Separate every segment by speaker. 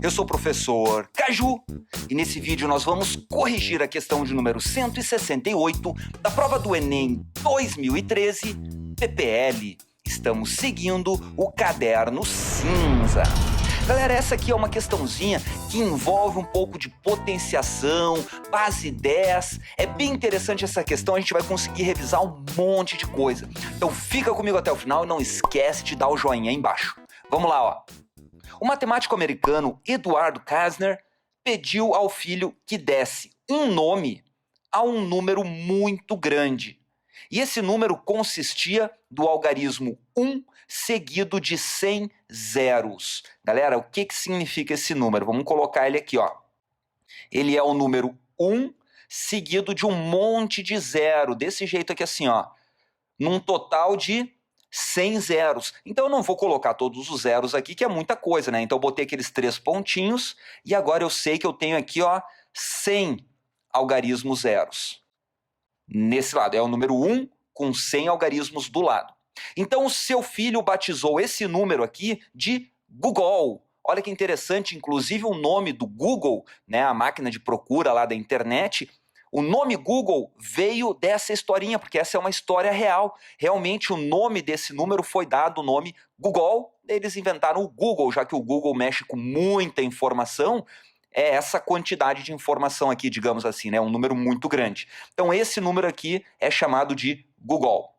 Speaker 1: Eu sou o professor Caju e nesse vídeo nós vamos corrigir a questão de número 168 da prova do Enem 2013, PPL. Estamos seguindo o caderno cinza. Galera, essa aqui é uma questãozinha que envolve um pouco de potenciação, base 10. É bem interessante essa questão, a gente vai conseguir revisar um monte de coisa. Então fica comigo até o final e não esquece de dar o joinha aí embaixo. Vamos lá, ó. O matemático americano Eduardo Kastner pediu ao filho que desse um nome a um número muito grande. E esse número consistia do algarismo 1 seguido de 100 zeros. Galera, o que significa esse número? Vamos colocar ele aqui, ó. Ele é o número 1 seguido de um monte de zero, desse jeito aqui assim, ó. Num total de 100 zeros. Então eu não vou colocar todos os zeros aqui, que é muita coisa, né? Então eu botei aqueles 3 pontinhos e agora eu sei que eu tenho aqui, ó, 100 algarismos zeros. Nesse lado, é o número 1 com 100 algarismos do lado. Então o seu filho batizou esse número aqui de Google. Olha que interessante, inclusive o nome do Google, né, a máquina de procura lá da internet, o nome Google veio dessa historinha, porque essa é uma história real. Realmente o nome desse número foi dado o nome Google, eles inventaram o Google, já que o Google mexe com muita informação, é essa quantidade de informação aqui, digamos assim, né? Um número muito grande. Então esse número aqui é chamado de Google.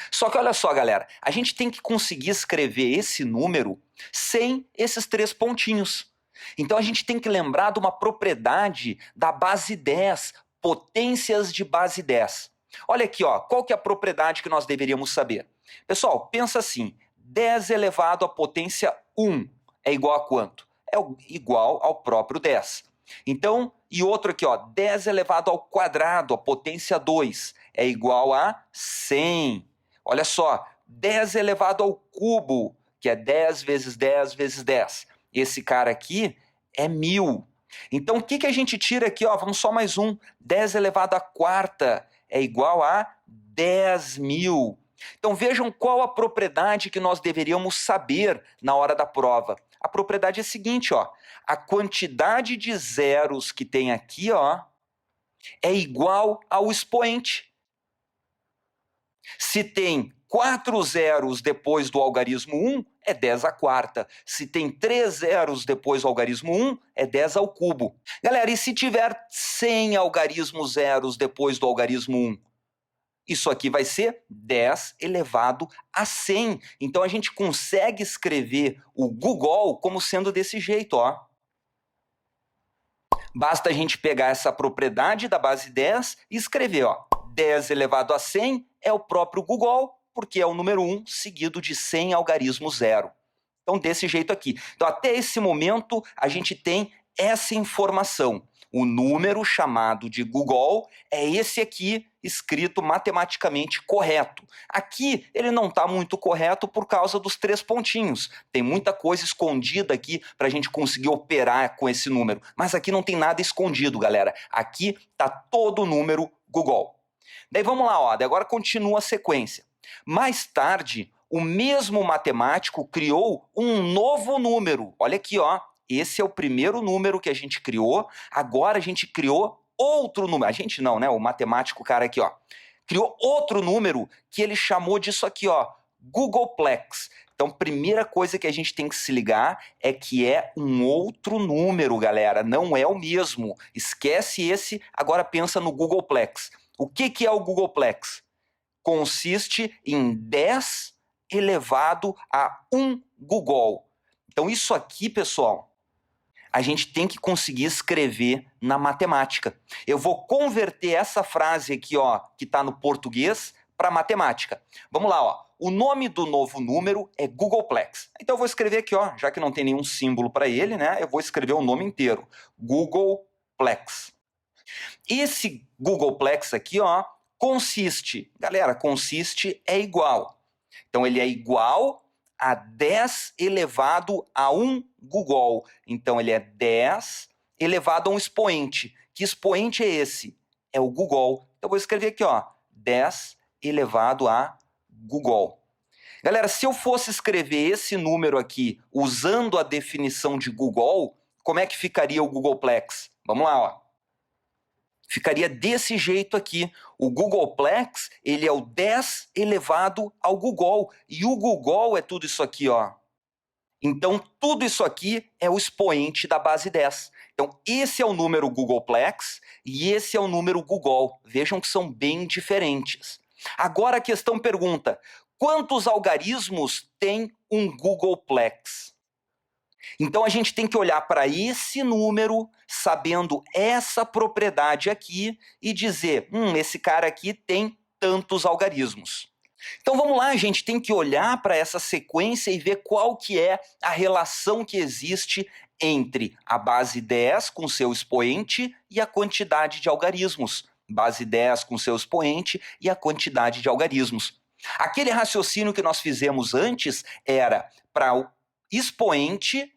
Speaker 1: Só que olha só, galera, a gente tem que conseguir escrever esse número sem esses 3 pontinhos. Então a gente tem que lembrar de uma propriedade da base 10, potências de base 10. Olha aqui, ó, qual que é a propriedade que nós deveríamos saber? Pessoal, pensa assim, 10 elevado à potência 1 é igual a quanto? É igual ao próprio 10. Então, e outro aqui, ó, 10 elevado ao quadrado, a potência 2, é igual a 100. Olha só, 10 elevado ao cubo, que é 10 vezes 10 vezes 10. Esse cara aqui é 1000. Então, o que a gente tira aqui? Ó, vamos só mais um. 10 elevado à quarta é igual a 10.000. Então, vejam qual a propriedade que nós deveríamos saber na hora da prova. A propriedade é a seguinte, ó. A quantidade de zeros que tem aqui, ó, é igual ao expoente. Se tem 4 zeros depois do algarismo 1, é 10 à quarta. Se tem 3 zeros depois do algarismo 1, é 10 ao cubo. Galera, e se tiver 100 algarismos zeros depois do algarismo 1? Isso aqui vai ser 10 elevado a 100. Então a gente consegue escrever o Google como sendo desse jeito, ó. Basta a gente pegar essa propriedade da base 10 e escrever, ó. 10 elevado a 100 é o próprio Google, porque é o número 1 seguido de 100 algarismos zero. Então, desse jeito aqui. Então, até esse momento, a gente tem essa informação. O número chamado de Google é esse aqui, escrito matematicamente correto. Aqui, ele não está muito correto por causa dos 3 pontinhos. Tem muita coisa escondida aqui para a gente conseguir operar com esse número. Mas aqui não tem nada escondido, galera. Aqui está todo o número Google. Daí vamos lá, ó. Daí agora continua a sequência. Mais tarde, o mesmo matemático criou um novo número. Olha aqui, ó. Esse é o primeiro número que a gente criou. Agora a gente criou outro número. A gente não, né? O matemático, cara aqui, ó. Criou outro número que ele chamou disso aqui, ó. Googleplex. Então, primeira coisa que a gente tem que se ligar é que é um outro número, galera. Não é o mesmo. Esquece esse, agora pensa no Googleplex. O que é o Googleplex? Consiste em 10 elevado a 1 Google. Então isso aqui, pessoal, a gente tem que conseguir escrever na matemática. Eu vou converter essa frase aqui, ó, que está no português, para matemática. Vamos lá, ó. O nome do novo número é Googleplex. Então eu vou escrever aqui, ó, já que não tem nenhum símbolo para ele, né? Eu vou escrever o nome inteiro. Googleplex. Esse Googleplex aqui, ó, consiste, galera, consiste é igual. Então ele é igual a 10 elevado a 1 Google. Então ele é 10 elevado a um expoente. Que expoente é esse? É o Google. Então eu vou escrever aqui, ó, 10 elevado a Google. Galera, se eu fosse escrever esse número aqui usando a definição de Google, como é que ficaria o Googolplex? Vamos lá, ó. Ficaria desse jeito aqui. O Googolplex, ele é o 10 elevado ao Google. E o Google é tudo isso aqui, ó. Então, tudo isso aqui é o expoente da base 10. Então, esse é o número Googolplex e esse é o número Google. Vejam que são bem diferentes. Agora a questão pergunta, quantos algarismos tem um Googolplex? Então, a gente tem que olhar para esse número, sabendo essa propriedade aqui, e dizer, esse cara aqui tem tantos algarismos. Então vamos lá, a gente tem que olhar para essa sequência e ver qual que é a relação que existe entre a base 10 com seu expoente e a quantidade de algarismos. Base 10 com seu expoente e a quantidade de algarismos. Aquele raciocínio que nós fizemos antes era para o expoente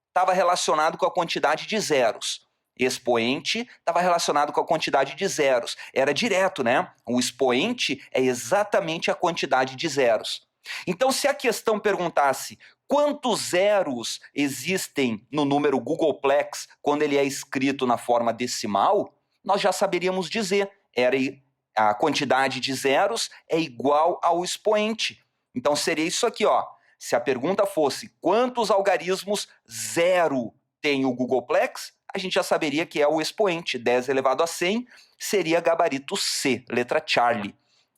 Speaker 1: estava relacionado com a quantidade de zeros. Expoente estava relacionado com a quantidade de zeros. Era direto, né? O expoente é exatamente a quantidade de zeros. Então, se a questão perguntasse quantos zeros existem no número Googolplex quando ele é escrito na forma decimal, nós já saberíamos dizer. A quantidade de zeros é igual ao expoente. Então, seria isso aqui, ó. Se a pergunta fosse quantos algarismos zero tem o Googolplex, a gente já saberia que é o expoente. 10 elevado a 100 seria gabarito C, letra Charlie.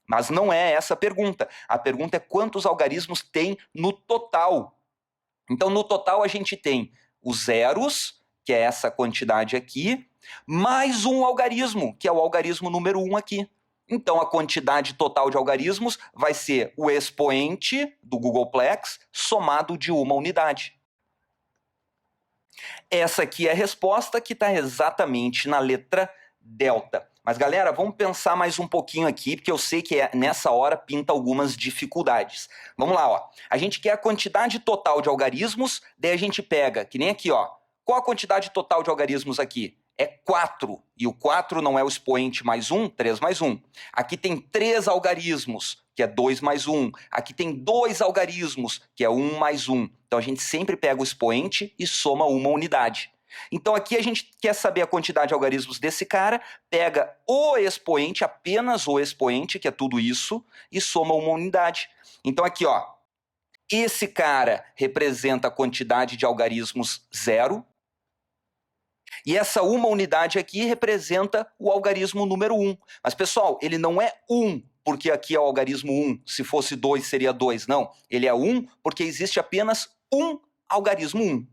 Speaker 1: Mas não é essa a pergunta. A pergunta é quantos algarismos tem no total. Então, no total, a gente tem os zeros, que é essa quantidade aqui, mais um algarismo, que é o algarismo número 1 aqui. Então, a quantidade total de algarismos vai ser o expoente do Googolplex somado de uma unidade. Essa aqui é a resposta que está exatamente na letra delta. Mas, galera, vamos pensar mais um pouquinho aqui, porque eu sei que nessa hora pinta algumas dificuldades. Vamos lá, ó. A gente quer a quantidade total de algarismos, daí a gente pega, que nem aqui, ó. Qual a quantidade total de algarismos aqui? É 4, e o 4 não é o expoente mais 1, 3 mais 1. Aqui tem 3 algarismos, que é 2 mais 1. Aqui tem 2 algarismos, que é 1 mais 1. Então a gente sempre pega o expoente e soma uma unidade. Então aqui a gente quer saber a quantidade de algarismos desse cara, pega o expoente, apenas o expoente, que é tudo isso, e soma uma unidade. Então aqui, ó, esse cara representa a quantidade de algarismos 0, e essa uma unidade aqui representa o algarismo número 1. Mas, pessoal, ele não é 1 porque aqui é o algarismo 1. Se fosse 2, seria 2. Não, ele é 1 porque existe apenas um algarismo 1.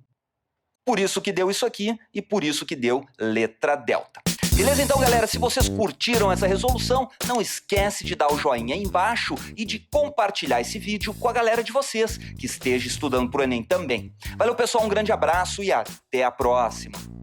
Speaker 1: Por isso que deu isso aqui e por isso que deu letra delta. Beleza? Então, galera, se vocês curtiram essa resolução, não esquece de dar o joinha aí embaixo e de compartilhar esse vídeo com a galera de vocês que esteja estudando para o Enem também. Valeu, pessoal, um grande abraço e até a próxima!